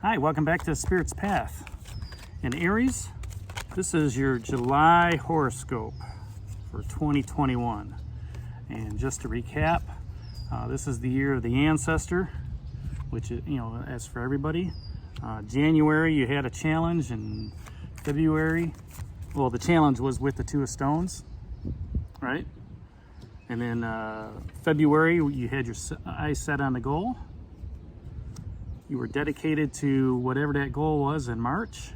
Hi, welcome back to Spirit's Path. In Aries, this is your July horoscope for 2021. And just to recap, this is the year of the ancestor, which is, as for everybody. January, you had a challenge, and February, well, the challenge was with the Two of Stones, right? And then February, you had your eyes set on the goal. You were dedicated to whatever that goal was in March.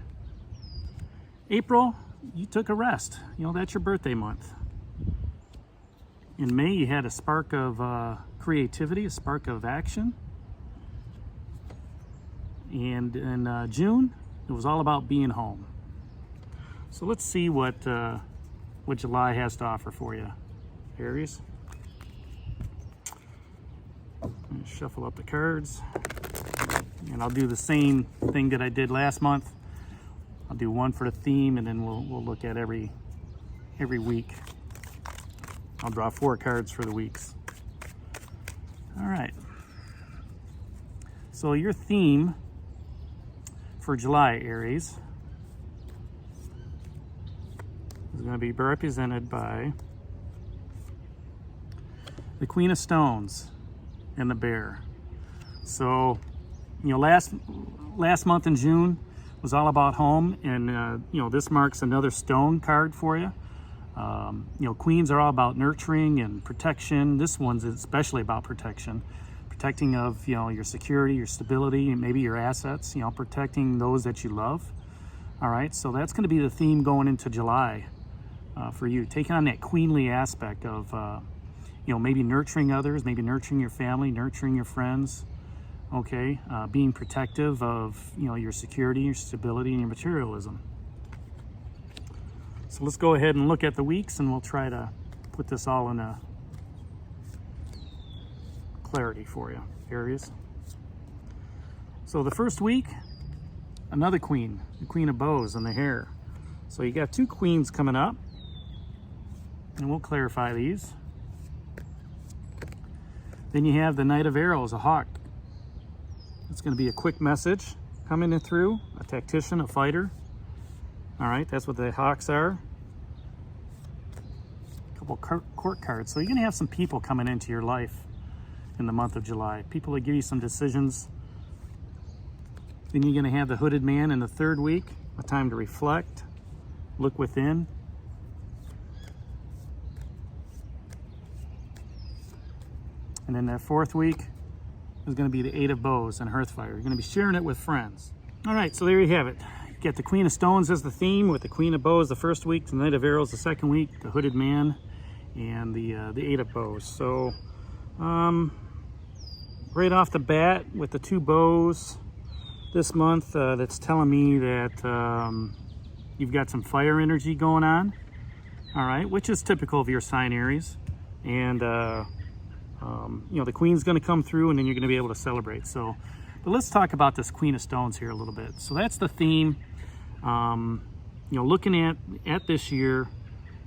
April, you took a rest. That's your birthday month. In May, you had a spark of creativity, a spark of action. And in June, it was all about being home. So let's see what July has to offer for you, Aries. Shuffle up the cards. And I'll do the same thing that I did last month. I'll do one for the theme, and then we'll look at every week. I'll draw 4 cards for the weeks. All right. So your theme for July, Aries, is going to be represented by the Queen of Stones and the Bear. So, last month in June was all about home, and this marks another stone card for you. Queens are all about nurturing and protection. This one's especially about protection, protecting of your security, your stability, and maybe your assets. Protecting those that you love. All right, so that's going to be the theme going into July for you, taking on that queenly aspect of maybe nurturing others, maybe nurturing your family, nurturing your friends. Okay, being protective of your security, your stability, and your materialism. So let's go ahead and look at the weeks, and we'll try to put this all in a clarity for you, Aries. So the first week, another queen, the Queen of Bows and the Hare. So you got 2 queens coming up, and we'll clarify these. Then you have the Knight of Arrows, a hawk. It's going to be a quick message coming in through, a tactician, a fighter. All right, that's what the hawks are. A couple court cards. So you're going to have some people coming into your life in the month of July. People that give you some decisions. Then you're going to have the Hooded Man in the 3rd week, a time to reflect, look within. And then that 4th week is going to be the 8 of Bows and Hearthfire. You're going to be sharing it with friends. All right, so there you have it. You get the Queen of Stones as the theme, with the Queen of Bows the 1st week, the Knight of Arrows the 2nd week, the Hooded Man, and the 8 of Bows. So right off the bat with the 2 bows this month, that's telling me that you've got some fire energy going on. All right, which is typical of your sign, Aries. And the Queen's going to come through, and then you're going to be able to celebrate. So, but let's talk about this Queen of Stones here a little bit. So that's the theme. Looking at this year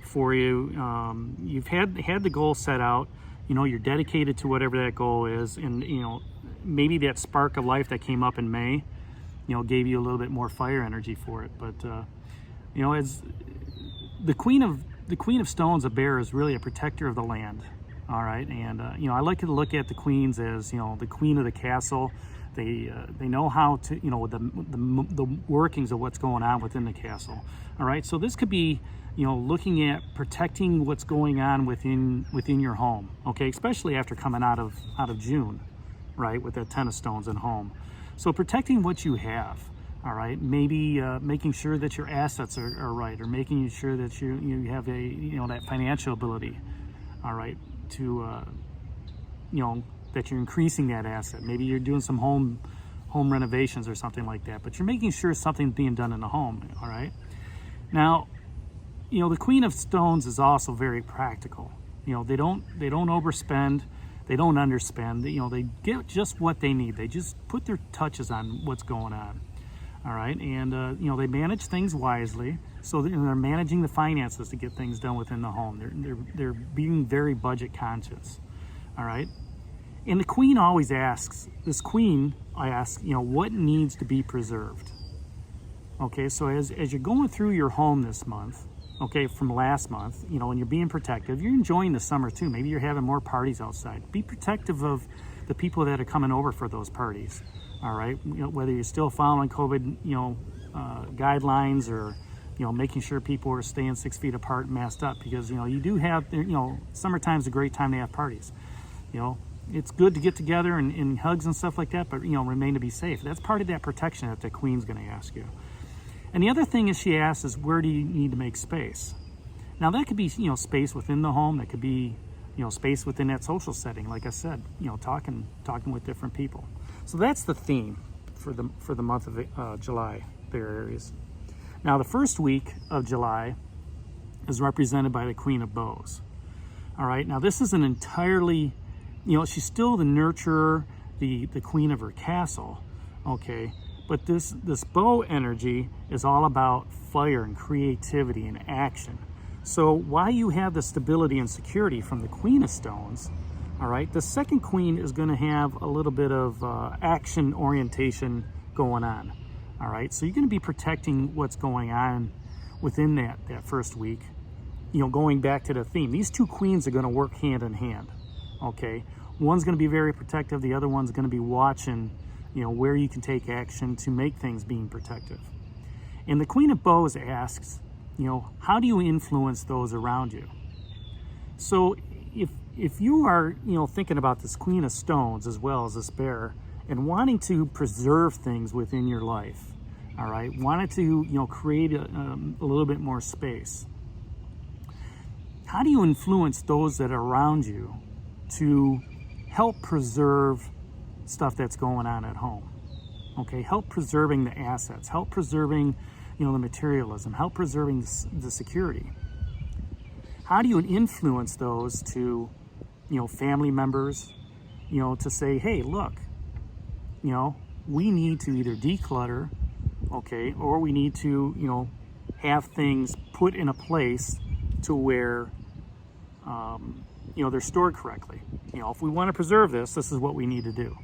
for you, you've had the goal set out. You're dedicated to whatever that goal is, and maybe that spark of life that came up in May, gave you a little bit more fire energy for it. But as the Queen of Stones, a bear, is really a protector of the land. All right, and I like to look at the queens as the queen of the castle. They know how to the workings of what's going on within the castle. All right, so this could be looking at protecting what's going on within your home. Okay, especially after coming out of June, right, with that 10 of Stones in home. So protecting what you have. All right, maybe making sure that your assets are right, or making sure that you have that financial ability. All right. To that you're increasing that asset. Maybe you're doing some home renovations or something like that, but you're making sure something's being done in the home. All right, now the Queen of Stones is also very practical. They don't overspend, they don't underspend. They get just what they need. They just put their touches on what's going on. All right, and they manage things wisely. So they're managing the finances to get things done within the home. They're being very budget conscious. All right, And the Queen always asks, what needs to be preserved? Okay, so as you're going through your home this month, okay, from last month, and you're being protective, you're enjoying the summer too. Maybe you're having more parties outside. Be protective of the people that are coming over for those parties, all right? Whether you're still following COVID, guidelines, or, making sure people are staying 6 feet apart and masked up, because, you do have, summertime's a great time to have parties. It's good to get together and hugs and stuff like that, but, remain to be safe. That's part of that protection that the Queen's going to ask you. And the other thing is she asks is, where do you need to make space? Now that could be, space within the home. That could be, space within that social setting. Like I said, talking with different people. So that's the theme for the month of July there, Aries. Now the first week of July is represented by the Queen of Bows. All right. Now this is an entirely, she's still the nurturer, the queen of her castle. Okay. But this bow energy is all about fire and creativity and action. So while you have the stability and security from the Queen of Stones, all right, the second queen is going to have a little bit of action orientation going on. All right, so you're going to be protecting what's going on within that first week. Going back to the theme, these two queens are going to work hand in hand. Okay, one's going to be very protective, the other one's going to be watching where you can take action to make things being protective. And the Queen of Bows asks, how do you influence those around you? So if you are, thinking about this Queen of Stones as well as this bear, and wanting to preserve things within your life, all right, wanting to, create a little bit more space, how do you influence those that are around you to help preserve stuff that's going on at home? Okay, help preserving the assets, help preserving, the materialism, help preserving the security. How do you influence those to, family members, to say, hey, look, we need to either declutter, okay, or we need to, have things put in a place to where, they're stored correctly. If we want to preserve this is what we need to do.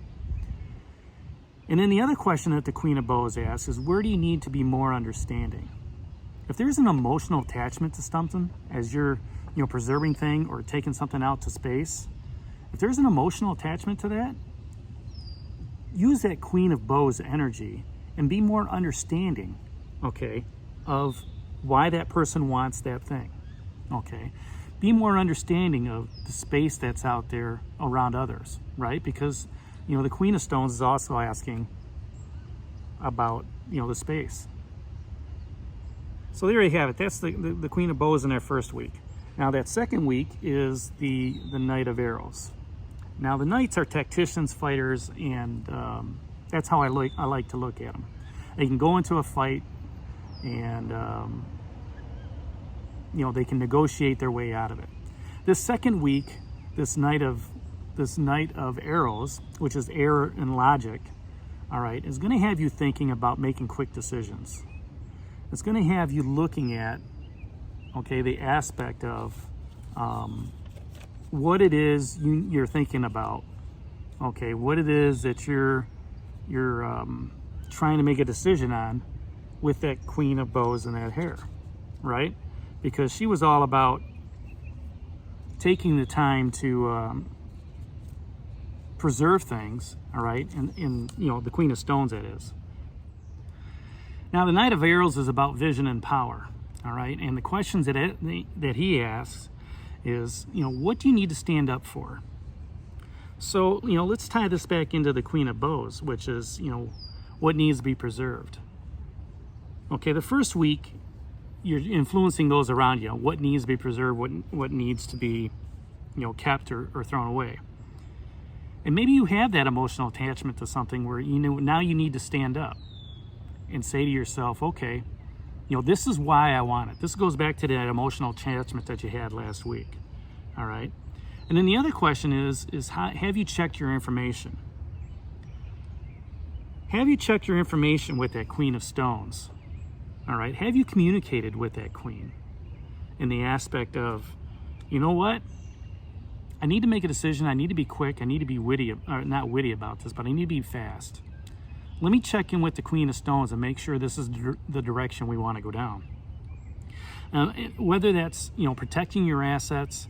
And then the other question that the Queen of Bows asks is, where do you need to be more understanding? If there's an emotional attachment to something as you're, preserving thing or taking something out to space, if there's an emotional attachment to that, use that Queen of Bows energy and be more understanding, okay, of why that person wants that thing, okay? Be more understanding of the space that's out there around others, right? Because the Queen of Stones is also asking about, the space. So there you have it. That's the Queen of Bows in their first week. Now that second week is the Knight of Arrows. Now the Knights are tacticians, fighters, and that's how I like to look at them. They can go into a fight and, they can negotiate their way out of it. This second week, this Knight of Arrows, which is air and logic, all right, is going to have you thinking about making quick decisions. It's going to have you looking at, okay, the aspect of what it is you're thinking about, okay, what it is that you're trying to make a decision on with that Queen of Bows and that hair, right? Because she was all about taking the time to preserve things, all right, in the Queen of Stones, that is. Now the Knight of Arrows is about vision and power, all right, and the questions that he asks is, what do you need to stand up for? So, let's tie this back into the Queen of Bows, which is, what needs to be preserved. Okay, the first week, you're influencing those around you, what needs to be preserved, what needs to be, kept or thrown away. And maybe you have that emotional attachment to something where, now you need to stand up and say to yourself, okay, this is why I want it. This goes back to that emotional attachment that you had last week, all right? And then the other question is have you checked your information? Have you checked your information with that Queen of Stones? All right, have you communicated with that Queen in the aspect of, you know what? I need to make a decision. I need to be quick. I need to be witty, or not witty about this, but I need to be fast. Let me check in with the Queen of Stones and make sure this is the direction we want to go down. Whether that's, protecting your assets,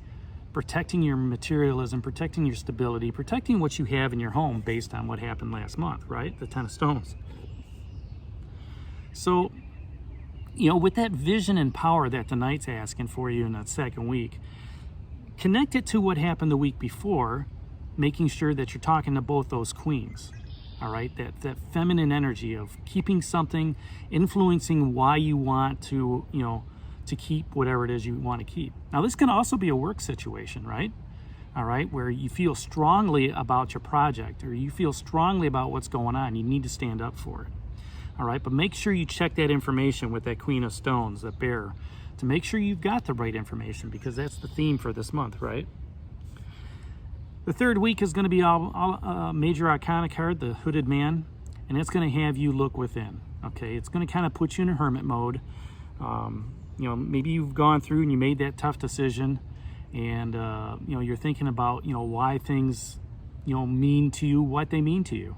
protecting your materialism, protecting your stability, protecting what you have in your home based on what happened last month, right? The 10 of Stones. So, with that vision and power that the Knight's asking for you in that second week, connect it to what happened the week before, making sure that you're talking to both those queens, all right? That feminine energy of keeping something, influencing why you want to, to keep whatever it is you want to keep. Now, this can also be a work situation, right? All right, where you feel strongly about your project or you feel strongly about what's going on. You need to stand up for it. All right, but make sure you check that information with that Queen of Stones, that bear, to make sure you've got the right information, because that's the theme for this month, right? The third week is going to be all Major Arcana card, the Hooded Man, and it's going to have you look within. Okay, it's going to kind of put you in a hermit mode. Maybe you've gone through and you made that tough decision, and you're thinking about why things mean to you what they mean to you,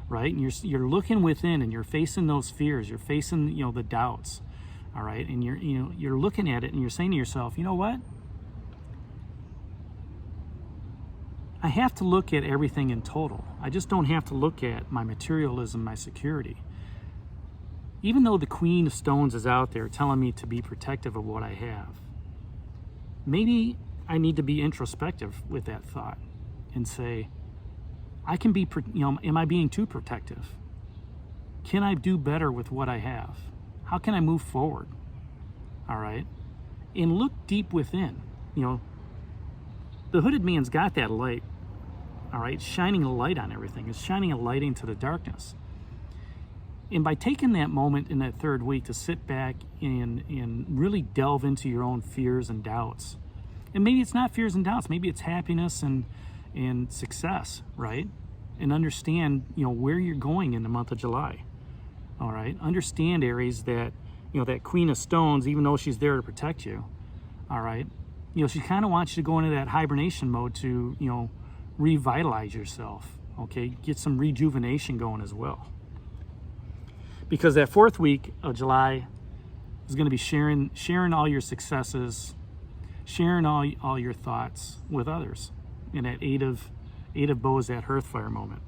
right? And you're looking within and you're facing those fears, you're facing the doubts, all right? And you're looking at it and you're saying to yourself, you know what? I have to look at everything in total. I just don't have to look at my materialism, my security. Even though the Queen of Stones is out there telling me to be protective of what I have, maybe I need to be introspective with that thought and say, I can be, am I being too protective? Can I do better with what I have? How can I move forward? All right. And look deep within. The Hooded Man's got that light. All right. Shining a light on everything. It's shining a light into the darkness. And by taking that moment in that third week to sit back and really delve into your own fears and doubts, and maybe it's not fears and doubts, maybe it's happiness and success, right? And understand, where you're going in the month of July. All right. Understand, Aries, that, that Queen of Stones, even though she's there to protect you, all right, she kind of wants you to go into that hibernation mode to, revitalize yourself, okay? Get some rejuvenation going as well. Because that fourth week of July is going to be sharing all your successes, sharing all your thoughts with others in that eight of bows, that hearthfire moment.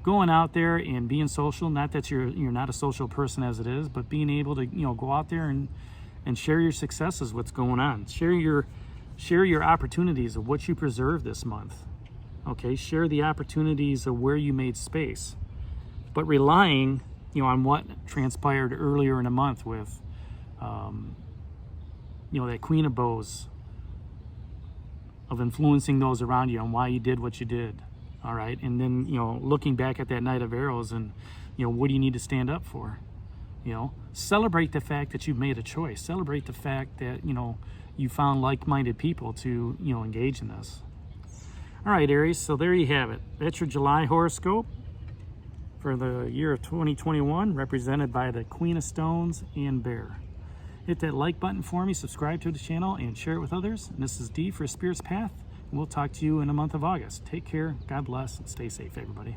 Going out there and being social, not that you're not a social person as it is, but being able to go out there and share your successes, what's going on. Share your opportunities of what you preserved this month. Okay, share the opportunities of where you made space. But relying, on what transpired earlier in the month with, that Queen of Bows, of influencing those around you on why you did what you did, all right? And then, looking back at that Knight of Arrows and, what do you need to stand up for? Celebrate the fact that you've made a choice. Celebrate the fact that, you found like-minded people to, engage in this. All right, Aries, so there you have it. That's your July horoscope for the year of 2021, represented by the Queen of Stones and Bear. Hit that like button for me, subscribe to the channel, and share it with others. And this is D for Spirit's Path, and we'll talk to you in the month of August. Take care, God bless, and stay safe, everybody.